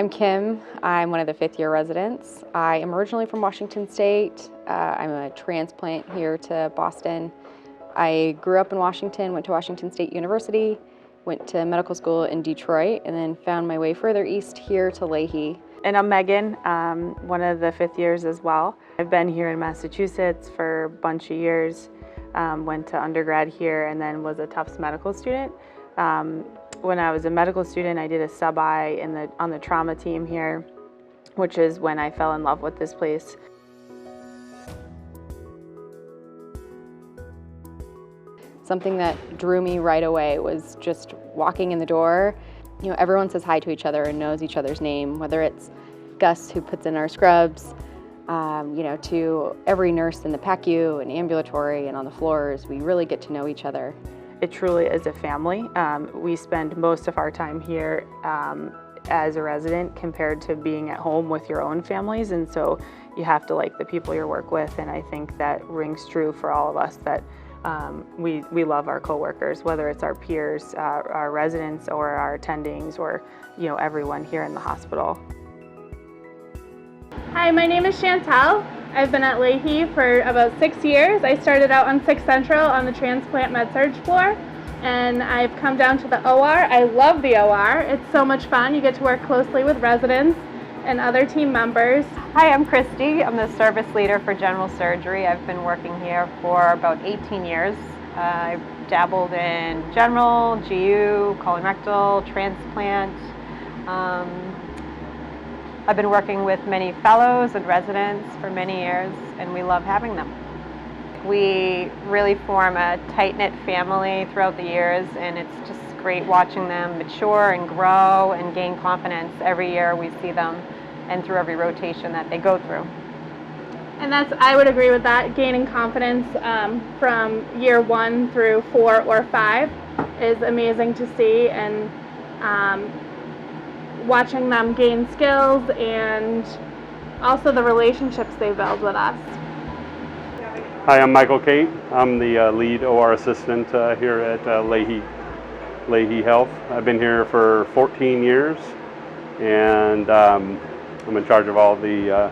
I'm Kim. I'm one of the fifth-year residents. I am originally from Washington State. I'm a transplant here to Boston. I grew up in Washington, went to Washington State University, went to medical school in Detroit, and then found my way further east here to Lahey. And I'm Megan, one of the fifth years as well. I've been here in Massachusetts for a bunch of years, went to undergrad here, and then was a Tufts medical student. When I was a medical student, I did a sub-I on the trauma team here, which is when I fell in love with this place. Something that drew me right away was just walking in the door. You know, everyone says hi to each other and knows each other's name, whether it's Gus who puts in our scrubs, to every nurse in the PACU and ambulatory and on the floors. We really get to know each other. It truly is a family. We spend most of our time here as a resident compared to being at home with your own families, and so you have to like the people you work with, and I think that rings true for all of us, that we love our coworkers, whether it's our peers, our residents, or our attendings, or everyone here in the hospital. Hi, my name is Chantel. I've been at Lahey for about 6 years. I started out on 6 Central on the transplant med-surg floor, and I've come down to the OR. I love the OR. It's so much fun. You get to work closely with residents and other team members. Hi, I'm Christy. I'm the service leader for general surgery. I've been working here for about 18 years. I've dabbled in general, GU, colorectal, transplant. I've been working with many fellows and residents for many years, and we love having them. We really form a tight-knit family throughout the years, and it's just great watching them mature and grow and gain confidence every year we see them, and through every rotation that they go through. And I would agree with that. Gaining confidence from year 1 through 4 or 5 is amazing to see, and watching them gain skills and also the relationships they build with us. Hi, I'm Michael Kate. I'm the lead OR assistant here at Lahey Health. I've been here for 14 years, and I'm in charge of all the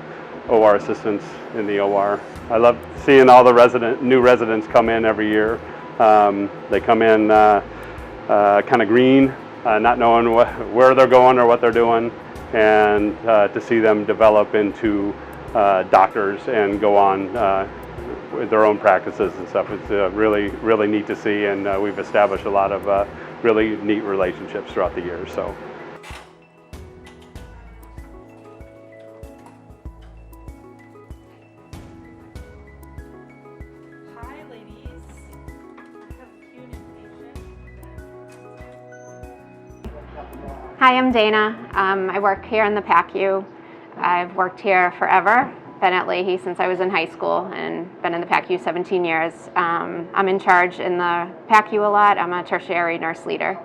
OR assistants in the OR. I love seeing all the new residents come in every year. They come in kind of green, not knowing where they're going or what they're doing, and to see them develop into doctors and go on with their own practices and stuff. It's really, really neat to see, and we've established a lot of really neat relationships throughout the years. So. Hi, ladies. I have a cute invitation. Hi, I'm Dana. I work here in the PACU. I've worked here forever. Been at Lahey since I was in high school and been in the PACU 17 years. I'm in charge in the PACU a lot. I'm a tertiary nurse leader.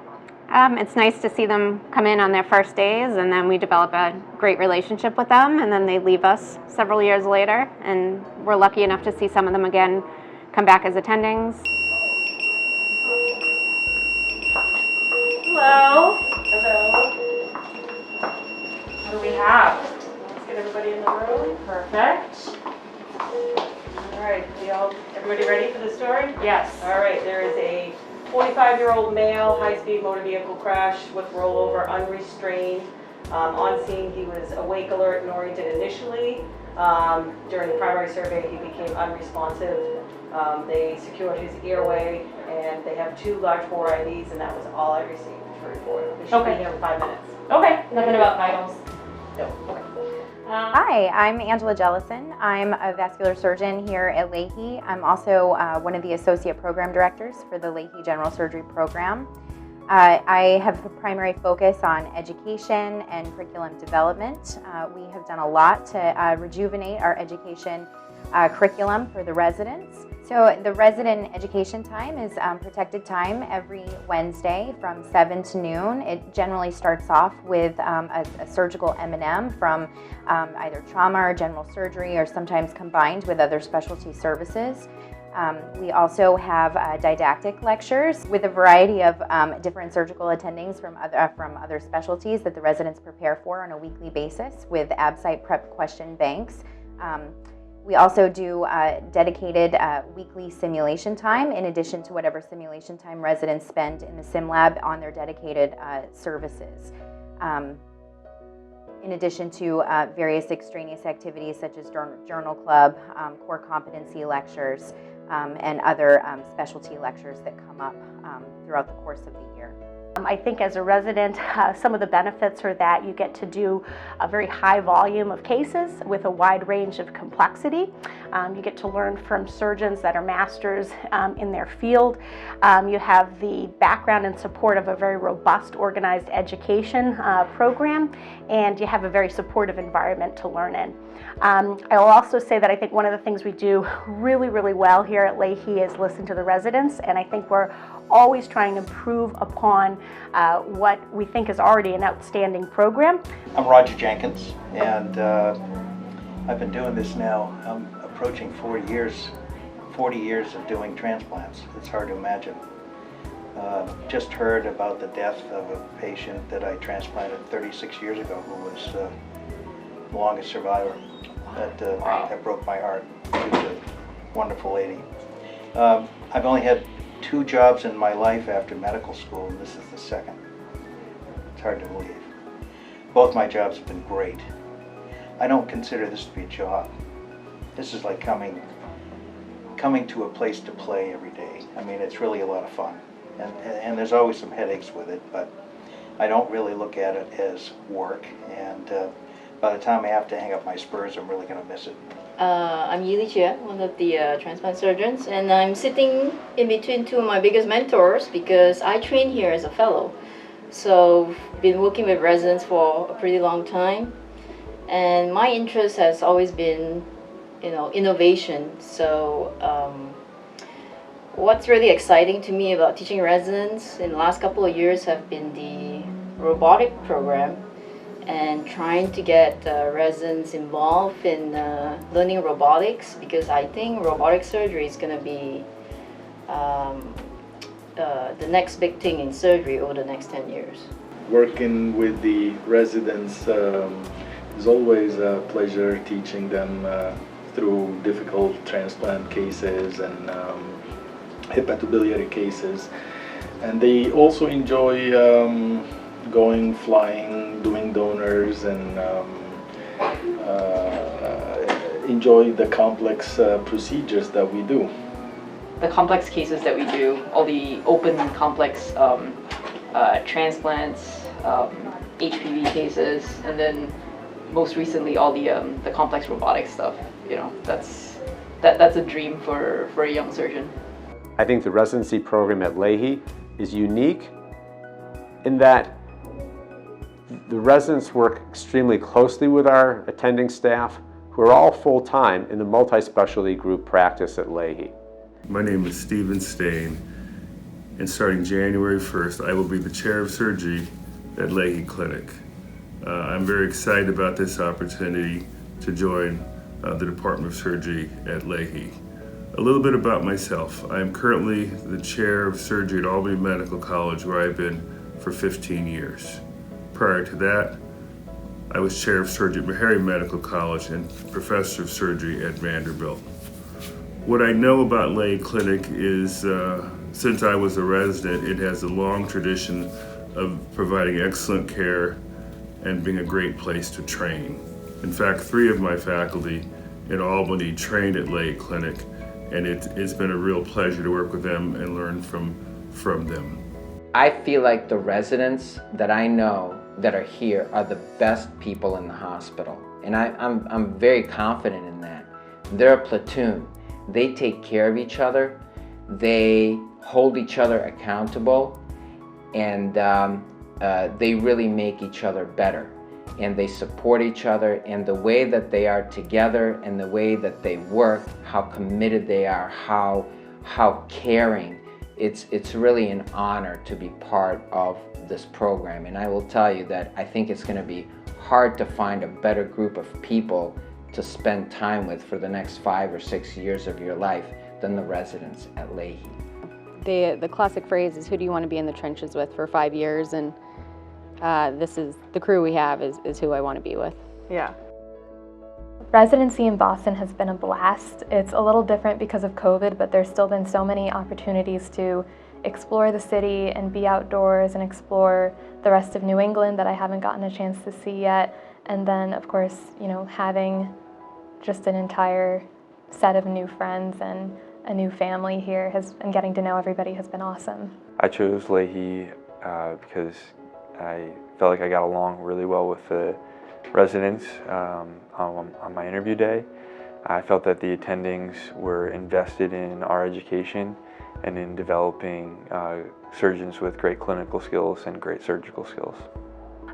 It's nice to see them come in on their first days, and then we develop a great relationship with them, and then they leave us several years later, and we're lucky enough to see some of them again come back as attendings. Hello. Hello. What do we have? Let's get everybody in the room. Perfect. All right. Everybody ready for the story? Yes. All right. There is a 45-year-old male high-speed motor vehicle crash with rollover unrestrained. On scene, he was awake, alert, and oriented initially. During the primary survey, he became unresponsive. They secured his airway, and they have 2 large bore IVs, and that was all I received for report. They should be here in 5 minutes. Okay, nothing about vitals? No. Okay. Hi, I'm Angela Jellison. I'm a vascular surgeon here at Lahey. I'm also one of the associate program directors for the Lahey General Surgery program. I have a primary focus on education and curriculum development. We have done a lot to rejuvenate our education curriculum for the residents. So the resident education time is protected time every Wednesday from 7 to noon. It generally starts off with a surgical M&M from either trauma or general surgery, or sometimes combined with other specialty services. We also have didactic lectures with a variety of different surgical attendings from other specialties that the residents prepare for on a weekly basis with ABSITE prep question banks. We also do dedicated weekly simulation time in addition to whatever simulation time residents spend in the sim lab on their dedicated services. In addition to various extraneous activities such as journal club, core competency lectures, and other specialty lectures that come up throughout the course of the year. I think as a resident, some of the benefits are that you get to do a very high volume of cases with a wide range of complexity. You get to learn from surgeons that are masters in their field. You have the background and support of a very robust, organized education program, and you have a very supportive environment to learn in. I will also say that I think one of the things we do really, really well here at Lahey is listen to the residents, and I think we're always trying to improve upon what we think is already an outstanding program. I'm Roger Jenkins, and I've been doing this now. I'm approaching 40 years of doing transplants. It's hard to imagine. Just heard about the death of a patient that I transplanted 36 years ago who was the longest survivor. That broke my heart. She was a wonderful lady. I've only had 2 jobs in my life after medical school, and this is the second. It's hard to believe. Both my jobs have been great. I don't consider this to be a job. This is like coming to a place to play every day. I mean, it's really a lot of fun. And there's always some headaches with it, but I don't really look at it as work. And by the time I have to hang up my spurs, I'm really going to miss it. I'm Yili Chia, one of the transplant surgeons, and I'm sitting in between 2 of my biggest mentors because I train here as a fellow. So been working with residents for a pretty long time, and my interest has always been, innovation. So what's really exciting to me about teaching residents in the last couple of years have been the robotic program, and trying to get residents involved in learning robotics, because I think robotic surgery is going to be the next big thing in surgery over the next 10 years. Working with the residents is always a pleasure, teaching them through difficult transplant cases and hepatobiliary cases. And they also enjoy going, flying, doing donors, and enjoy the complex procedures that we do. The complex cases that we do, all the open complex transplants, HPV cases, and then most recently all the complex robotic stuff. That's a dream for a young surgeon. I think the residency program at Lahey is unique in that the residents work extremely closely with our attending staff, who are all full-time in the multi-specialty group practice at Lahey. My name is Stephen Stain, and starting January 1st, I will be the chair of surgery at Lahey Clinic. I'm very excited about this opportunity to join the Department of Surgery at Lahey. A little bit about myself. I am currently the chair of surgery at Albany Medical College, where I've been for 15 years. Prior to that, I was chair of surgery at Meharry Medical College and professor of surgery at Vanderbilt. What I know about Lahey Clinic is, since I was a resident, it has a long tradition of providing excellent care and being a great place to train. In fact, 3 of my faculty in Albany trained at Lahey Clinic, and it's been a real pleasure to work with them and learn from them. I feel like the residents that I know that are here are the best people in the hospital, and I'm very confident in that. They're a platoon. They take care of each other, they hold each other accountable, and they really make each other better. And they support each other, and the way that they are together and the way that they work, how committed they are, how caring. It's really an honor to be part of this program, and I will tell you that I think it's going to be hard to find a better group of people to spend time with for the next 5 or 6 years of your life than the residents at Lahey. The classic phrase is, who do you want to be in the trenches with for 5 years? And this is the crew we have is who I want to be with. Yeah. Residency in Boston has been a blast. It's a little different because of COVID, but there's still been so many opportunities to explore the city and be outdoors and explore the rest of New England that I haven't gotten a chance to see yet. And then, of course, you know, having just an entire set of new friends and a new family here and getting to know everybody has been awesome. I chose Lahey because I felt like I got along really well with the residents on my interview day. I felt that the attendings were invested in our education and in developing surgeons with great clinical skills and great surgical skills.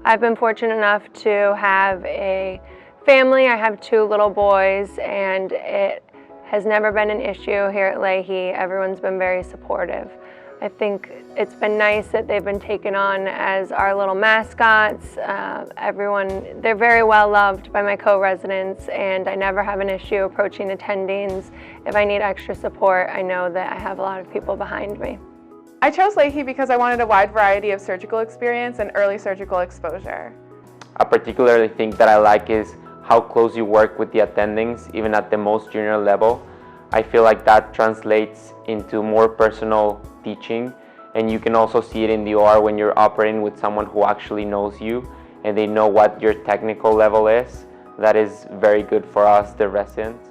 I've been fortunate enough to have a family. I have 2 little boys, and it has never been an issue here at Lahey. Everyone's been very supportive. I think it's been nice that they've been taken on as our little mascots. They're very well loved by my co-residents, and I never have an issue approaching attendings. If I need extra support, I know that I have a lot of people behind me. I chose Lahey because I wanted a wide variety of surgical experience and early surgical exposure. A particular thing that I like is how close you work with the attendings, even at the most junior level. I feel like that translates into more personal teaching, and you can also see it in the OR when you're operating with someone who actually knows you and they know what your technical level is. That is very good for us, the residents.